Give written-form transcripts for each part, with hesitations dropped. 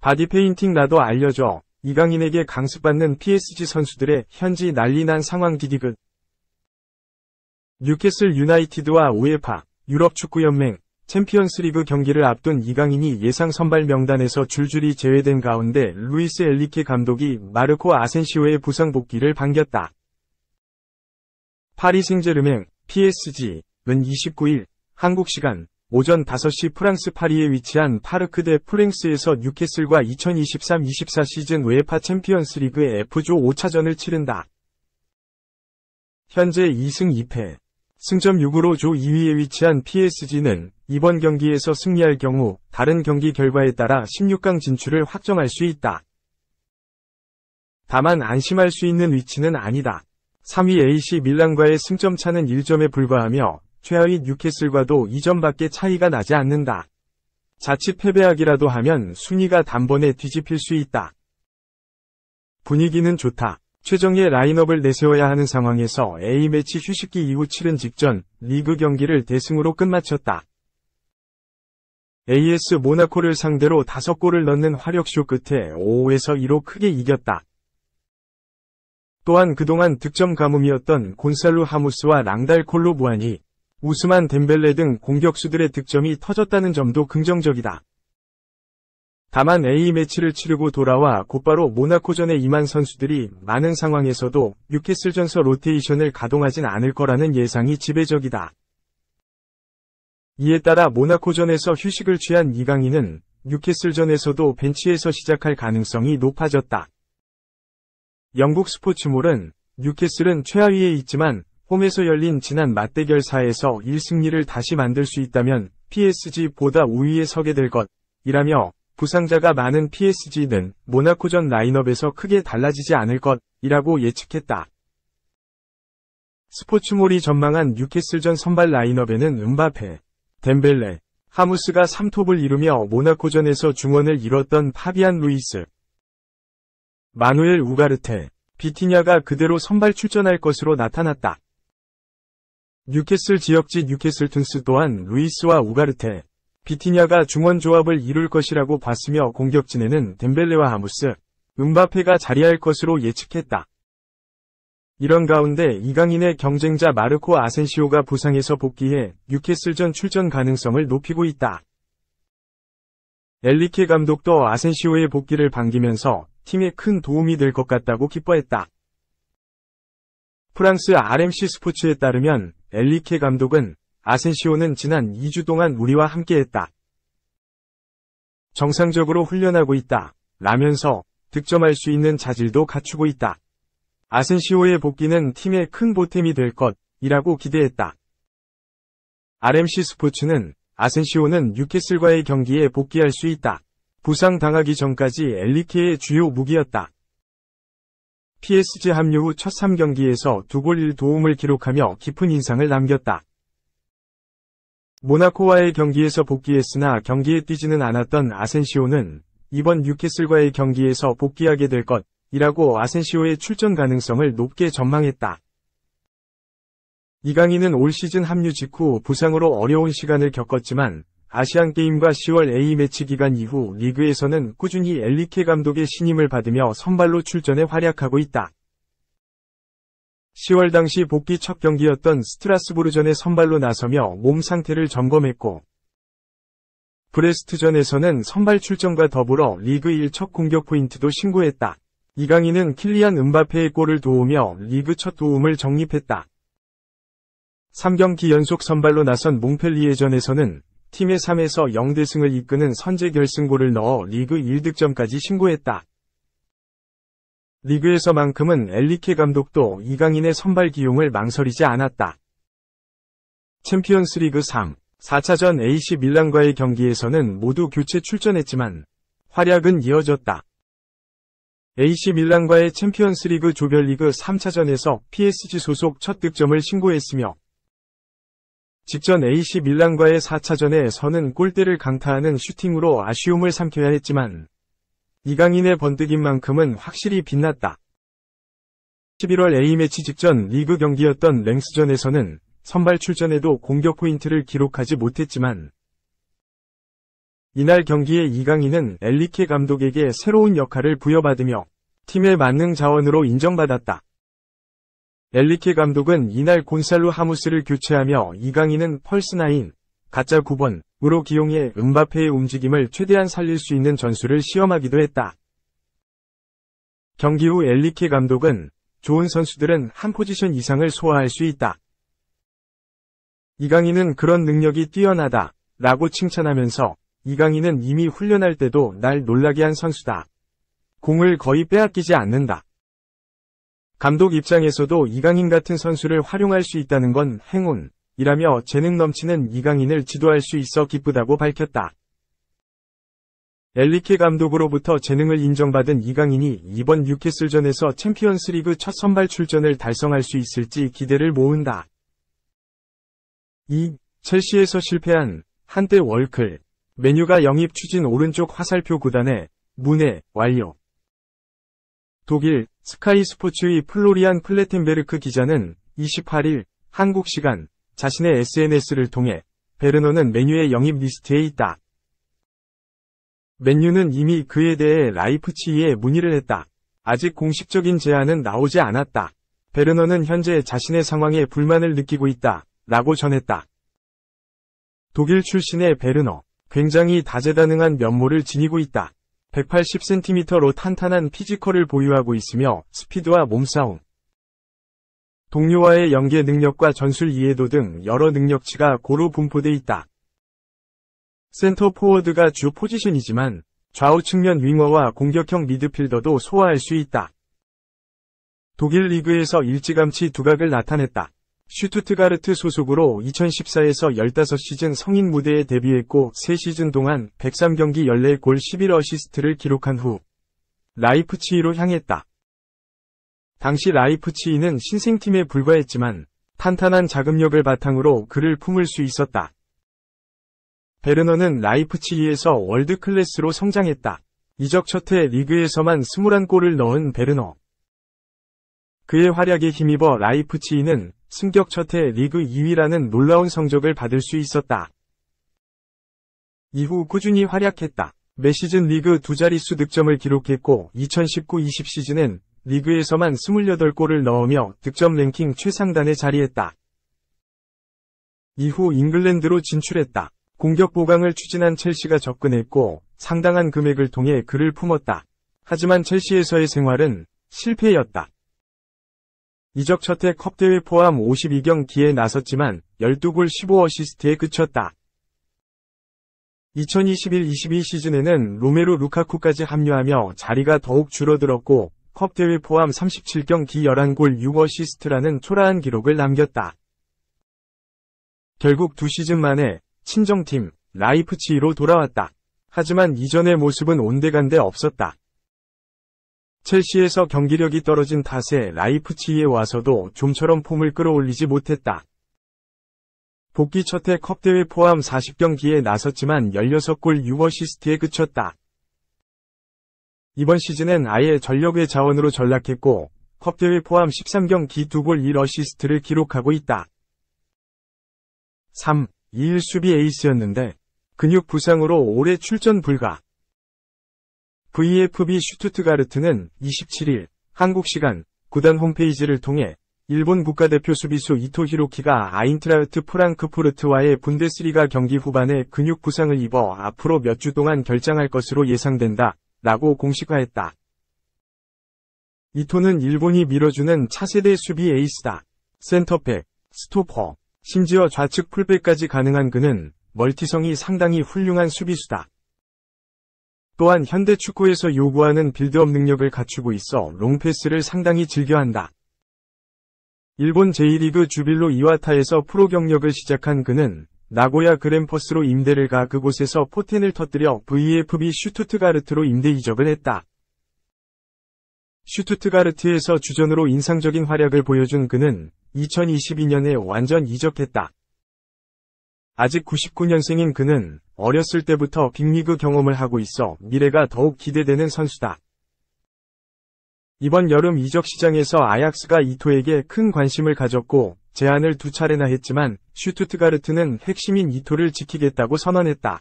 바디페인팅 나도 알려줘. 이강인에게 강습받는 PSG 선수들의 현지 난리난 상황 디디귿. 뉴캐슬 유나이티드와 우에파, 유럽축구연맹, 챔피언스리그 경기를 앞둔 이강인이 예상 선발 명단에서 줄줄이 제외된 가운데 루이스 엔리케 감독이 마르코 아센시오의 부상 복귀를 반겼다. 파리 생제르맹, PSG는 29일 한국 시간 오전 5시 프랑스 파리에 위치한 파르크 데 프랭스에서 뉴캐슬과 2023-24 시즌 우에파 챔피언스리그 F조 5차전을 치른다. 현재 2승 2패, 승점 6으로 조 2위에 위치한 PSG는 이번 경기에서 승리할 경우 다른 경기 결과에 따라 16강 진출을 확정할 수 있다. 다만 안심할 수 있는 위치는 아니다. 3위 AC 밀란과의 승점 차는 1점에 불과하며 최하위 뉴캐슬과도 2점밖에 차이가 나지 않는다. 자칫 패배하기라도 하면 순위가 단번에 뒤집힐 수 있다. 분위기는 좋다. 최정예 라인업을 내세워야 하는 상황에서 A매치 휴식기 이후 치른 직전 리그 경기를 대승으로 끝마쳤다. AS 모나코를 상대로 5골을 넣는 화력쇼 끝에 5-5에서 2로 크게 이겼다. 또한 그동안 득점 가뭄이었던 곤살루 하무스와 랑달 콜로 무아니, 우스만 덴벨레 등 공격수들의 득점이 터졌다는 점도 긍정적이다. 다만 A매치를 치르고 돌아와 곧바로 모나코전에 임한 선수들이 많은 상황에서도 뉴캐슬전서 로테이션을 가동하진 않을 거라는 예상이 지배적이다. 이에 따라 모나코전에서 휴식을 취한 이강인은 뉴캐슬전에서도 벤치에서 시작할 가능성이 높아졌다. 영국 스포츠몰은 뉴캐슬은 최하위에 있지만 홈에서 열린 지난 맞대결 4에서 1승리를 다시 만들 수 있다면 PSG보다 우위에 서게 될 것이라며 부상자가 많은 PSG는 모나코전 라인업에서 크게 달라지지 않을 것이라고 예측했다. 스포츠몰이 전망한 뉴캐슬전 선발 라인업에는 음바페, 덴벨레, 하무스가 3톱을 이루며 모나코전에서 중원을 이뤘던 파비안 루이스, 마누엘 우가르테, 비티냐가 그대로 선발 출전할 것으로 나타났다. 뉴캐슬 지역지 뉴캐슬 툰스 또한 루이스와 우가르테, 비티냐가 중원 조합을 이룰 것이라고 봤으며 공격진에는 덴벨레와 하무스, 음바페가 자리할 것으로 예측했다. 이런 가운데 이강인의 경쟁자 마르코 아센시오가 부상에서 복귀해 뉴캐슬전 출전 가능성을 높이고 있다. 엔리케 감독도 아센시오의 복귀를 반기면서 팀에 큰 도움이 될 것 같다고 기뻐했다. 프랑스 RMC 스포츠에 따르면 엔리케 감독은 아센시오는 지난 2주 동안 우리와 함께했다. 정상적으로 훈련하고 있다. 라면서 득점할 수 있는 자질도 갖추고 있다. 아센시오의 복귀는 팀에 큰 보탬이 될 것이라고 기대했다. RMC 스포츠는 아센시오는 뉴캐슬과의 경기에 복귀할 수 있다. 부상 당하기 전까지 엔리케의 주요 무기였다. PSG 합류 후 첫 3경기에서 2골 1도움을 기록하며 깊은 인상을 남겼다. 모나코와의 경기에서 복귀했으나 경기에 뛰지는 않았던 아센시오는 이번 뉴캐슬과의 경기에서 복귀하게 될 것이라고 아센시오의 출전 가능성을 높게 전망했다. 이강인은 올 시즌 합류 직후 부상으로 어려운 시간을 겪었지만 아시안게임과 10월 A매치 기간 이후 리그에서는 꾸준히 엔리케 감독의 신임을 받으며 선발로 출전해 활약하고 있다. 10월 당시 복귀 첫 경기였던 스트라스부르전에 선발로 나서며 몸 상태를 점검했고 브레스트전에서는 선발 출전과 더불어 리그 1 첫 공격 포인트도 신고했다. 이강인은 킬리안 음바페의 골을 도우며 리그 첫 도움을 적립했다. 3경기 연속 선발로 나선 몽펠리에전에서는 팀의 3에서 0대승을 이끄는 선제 결승골을 넣어 리그 1득점까지 신고했다. 리그에서만큼은 엔리케 감독도 이강인의 선발 기용을 망설이지 않았다. 챔피언스리그 3, 4차전 AC 밀란과의 경기에서는 모두 교체 출전했지만 활약은 이어졌다. AC 밀란과의 챔피언스리그 조별리그 3차전에서 PSG 소속 첫 득점을 신고했으며 직전 AC 밀란과의 4차전에서는 골대를 강타하는 슈팅으로 아쉬움을 삼켜야 했지만 이강인의 번뜩인 만큼은 확실히 빛났다. 11월 A매치 직전 리그 경기였던 랭스전에서는 선발 출전에도 공격 포인트를 기록하지 못했지만 이날 경기에 이강인은 엔리케 감독에게 새로운 역할을 부여받으며 팀의 만능 자원으로 인정받았다. 엔리케 감독은 이날 곤살로 하무스를 교체하며 이강인은 펄스9, 가짜 9번으로 기용해 음바페의 움직임을 최대한 살릴 수 있는 전술을 시험하기도 했다. 경기 후 엔리케 감독은 좋은 선수들은 한 포지션 이상을 소화할 수 있다. 이강인은 그런 능력이 뛰어나다 라고 칭찬하면서 이강인은 이미 훈련할 때도 날 놀라게 한 선수다. 공을 거의 빼앗기지 않는다. 감독 입장에서도 이강인 같은 선수를 활용할 수 있다는 건 행운이라며 재능 넘치는 이강인을 지도할 수 있어 기쁘다고 밝혔다. 엔리케 감독으로부터 재능을 인정받은 이강인이 이번 뉴캐슬전에서 챔피언스리그 첫 선발 출전을 달성할 수 있을지 기대를 모은다. 2. 첼시에서 실패한 한때 월클 메뉴가 영입 추진 오른쪽 화살표 구단의 문의 완료. 독일 스카이 스포츠의 플로리안 플레텐베르크 기자는 28일 한국 시간 자신의 SNS를 통해 베르너는 맨유의 영입 리스트에 있다. 맨유는 이미 그에 대해 라이프치히에 문의를 했다. 아직 공식적인 제안은 나오지 않았다. 베르너는 현재 자신의 상황에 불만을 느끼고 있다. 라고 전했다. 독일 출신의 베르너. 굉장히 다재다능한 면모를 지니고 있다. 180cm로 탄탄한 피지컬을 보유하고 있으며 스피드와 몸싸움, 동료와의 연계 능력과 전술 이해도 등 여러 능력치가 고루 분포돼 있다. 센터 포워드가 주 포지션이지만 좌우 측면 윙어와 공격형 미드필더도 소화할 수 있다. 독일 리그에서 일찌감치 두각을 나타냈다. 슈투트가르트 소속으로 2014에서 15시즌 성인 무대에 데뷔했고 3시즌 동안 103경기 14골 11어시스트를 기록한 후 라이프치히로 향했다. 당시 라이프치히는 신생팀에 불과했지만 탄탄한 자금력을 바탕으로 그를 품을 수 있었다. 베르너는 라이프치히에서 월드클래스로 성장했다. 이적 첫해 리그에서만 21골을 넣은 베르너. 그의 활약에 힘입어 라이프치히는 승격 첫해 리그 2위라는 놀라운 성적을 받을 수 있었다. 이후 꾸준히 활약했다. 매 시즌 리그 두 자릿수 득점을 기록했고 2019-20 시즌엔 리그에서만 28골을 넣으며 득점 랭킹 최상단에 자리했다. 이후 잉글랜드로 진출했다. 공격 보강을 추진한 첼시가 접근했고 상당한 금액을 통해 그를 품었다. 하지만 첼시에서의 생활은 실패였다. 이적 첫해 컵대회 포함 52경기에 나섰지만 12골 15어시스트에 그쳤다. 2021-22 시즌에는 로메루 루카쿠까지 합류하며 자리가 더욱 줄어들었고 컵대회 포함 37경기 11골 6어시스트라는 초라한 기록을 남겼다. 결국 2시즌 만에 친정팀 라이프치히로 돌아왔다. 하지만 이전의 모습은 온데간데 없었다. 첼시에서 경기력이 떨어진 탓에 라이프치히에 와서도 좀처럼 폼을 끌어올리지 못했다. 복귀 첫해 컵대회 포함 40경기에 나섰지만 16골 6어시스트에 그쳤다. 이번 시즌엔 아예 전력의 자원으로 전락했고 컵대회 포함 13경기 2골 1어시스트를 기록하고 있다. 3. 2일 수비 에이스였는데 근육 부상으로 올해 출전 불가. VfB 슈투트가르트는 27일 한국 시간 구단 홈페이지를 통해 일본 국가대표 수비수 이토 히로키가 아인트라흐트 프랑크푸르트와의 분데스리가 경기 후반에 근육 부상을 입어 앞으로 몇 주 동안 결장할 것으로 예상된다 라고 공식화했다. 이토는 일본이 밀어주는 차세대 수비 에이스다. 센터백, 스토퍼, 심지어 좌측 풀백까지 가능한 그는 멀티성이 상당히 훌륭한 수비수다. 또한 현대 축구에서 요구하는 빌드업 능력을 갖추고 있어 롱패스를 상당히 즐겨한다. 일본 제1리그 주빌로 이와타에서 프로 경력을 시작한 그는 나고야 그랜퍼스로 임대를 가 그곳에서 포텐을 터뜨려 VfB 슈투트가르트로 임대 이적을 했다. 슈투트가르트에서 주전으로 인상적인 활약을 보여준 그는 2022년에 완전 이적했다. 아직 99년생인 그는 어렸을 때부터 빅리그 경험을 하고 있어 미래가 더욱 기대되는 선수다. 이번 여름 이적 시장에서 아약스가 이토에게 큰 관심을 가졌고 제안을 2차례나 했지만 슈투트가르트는 핵심인 이토를 지키겠다고 선언했다.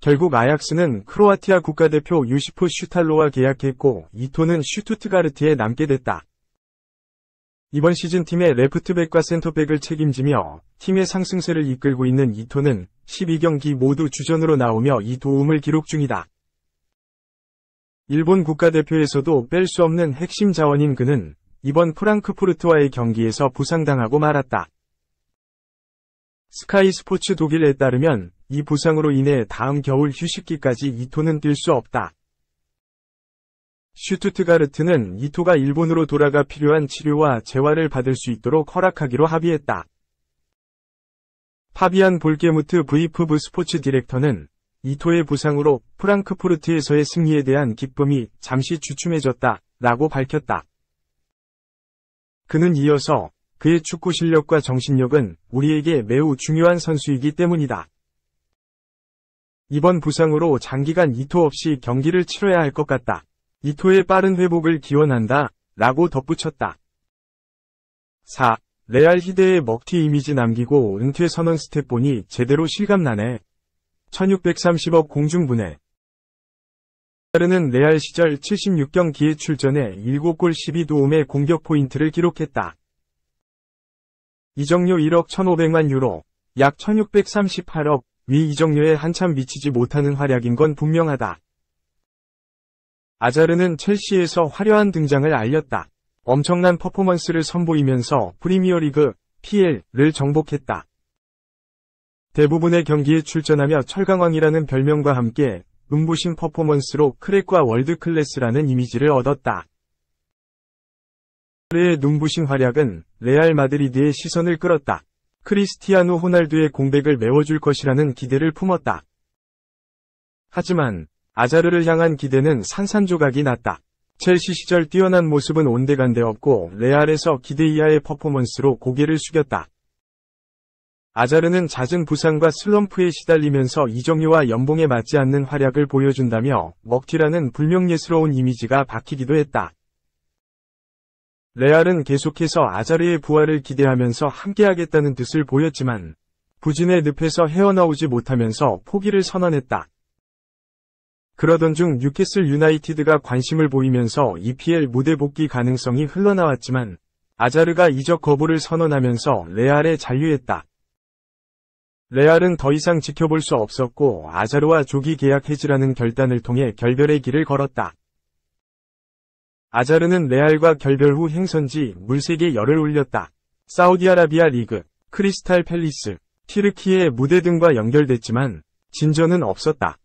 결국 아약스는 크로아티아 국가대표 유시프 슈탈로와 계약했고 이토는 슈투트가르트에 남게 됐다. 이번 시즌 팀의 레프트백과 센터백을 책임지며 팀의 상승세를 이끌고 있는 이토는 12경기 모두 주전으로 나오며 이 도움을 기록 중이다. 일본 국가대표에서도 뺄 수 없는 핵심 자원인 그는 이번 프랑크푸르트와의 경기에서 부상당하고 말았다. 스카이 스포츠 독일에 따르면 이 부상으로 인해 다음 겨울 휴식기까지 이토는 뛸 수 없다. 슈투트가르트는 이토가 일본으로 돌아가 필요한 치료와 재활을 받을 수 있도록 허락하기로 합의했다. 파비안 볼게무트 VFB 스포츠 디렉터는 이토의 부상으로 프랑크푸르트에서의 승리에 대한 기쁨이 잠시 주춤해졌다 라고 밝혔다. 그는 이어서 그의 축구 실력과 정신력은 우리에게 매우 중요한 선수이기 때문이다. 이번 부상으로 장기간 이토 없이 경기를 치러야 할 것 같다. 이토의 빠른 회복을 기원한다 라고 덧붙였다. 4. 레알 희대의 먹튀 이미지 남기고 은퇴 선언 스텝 보니 제대로 실감나네. 1630억 공중분해. 레알은 레알 시절 76경기에 출전해 7골 12도움의 공격 포인트를 기록했다. 이적료 1억 1,500만 유로, 약 1638억, 위 이적료에 한참 미치지 못하는 활약인 건 분명하다. 아자르는 첼시에서 화려한 등장을 알렸다. 엄청난 퍼포먼스를 선보이면서 프리미어리그, PL을 정복했다. 대부분의 경기에 출전하며 철강왕이라는 별명과 함께 눈부신 퍼포먼스로 크랙과 월드클래스라는 이미지를 얻었다. 그의 눈부신 활약은 레알 마드리드의 시선을 끌었다. 크리스티아누 호날두의 공백을 메워줄 것이라는 기대를 품었다. 하지만 아자르를 향한 기대는 산산조각이 났다. 첼시 시절 뛰어난 모습은 온데간데 없고 레알에서 기대 이하의 퍼포먼스로 고개를 숙였다. 아자르는 잦은 부상과 슬럼프에 시달리면서 이적료와 연봉에 맞지 않는 활약을 보여준다며 먹튀라는 불명예스러운 이미지가 박히기도 했다. 레알은 계속해서 아자르의 부활을 기대하면서 함께하겠다는 뜻을 보였지만 부진의 늪에서 헤어나오지 못하면서 포기를 선언했다. 그러던 중 뉴캐슬 유나이티드가 관심을 보이면서 EPL 무대 복귀 가능성이 흘러나왔지만 아자르가 이적 거부를 선언하면서 레알에 잔류했다. 레알은 더 이상 지켜볼 수 없었고 아자르와 조기 계약 해지라는 결단을 통해 결별의 길을 걸었다. 아자르는 레알과 결별 후 행선지 물색에 열을 올렸다. 사우디아라비아 리그, 크리스탈 팰리스, 튀르키예 무대 등과 연결됐지만 진전은 없었다.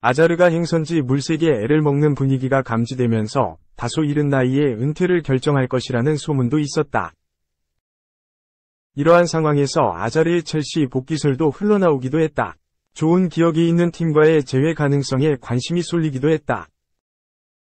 아자르가 행선지 물색에 애를 먹는 분위기가 감지되면서 다소 이른 나이에 은퇴를 결정할 것이라는 소문도 있었다. 이러한 상황에서 아자르의 첼시 복귀설도 흘러나오기도 했다. 좋은 기억이 있는 팀과의 재회 가능성에 관심이 쏠리기도 했다.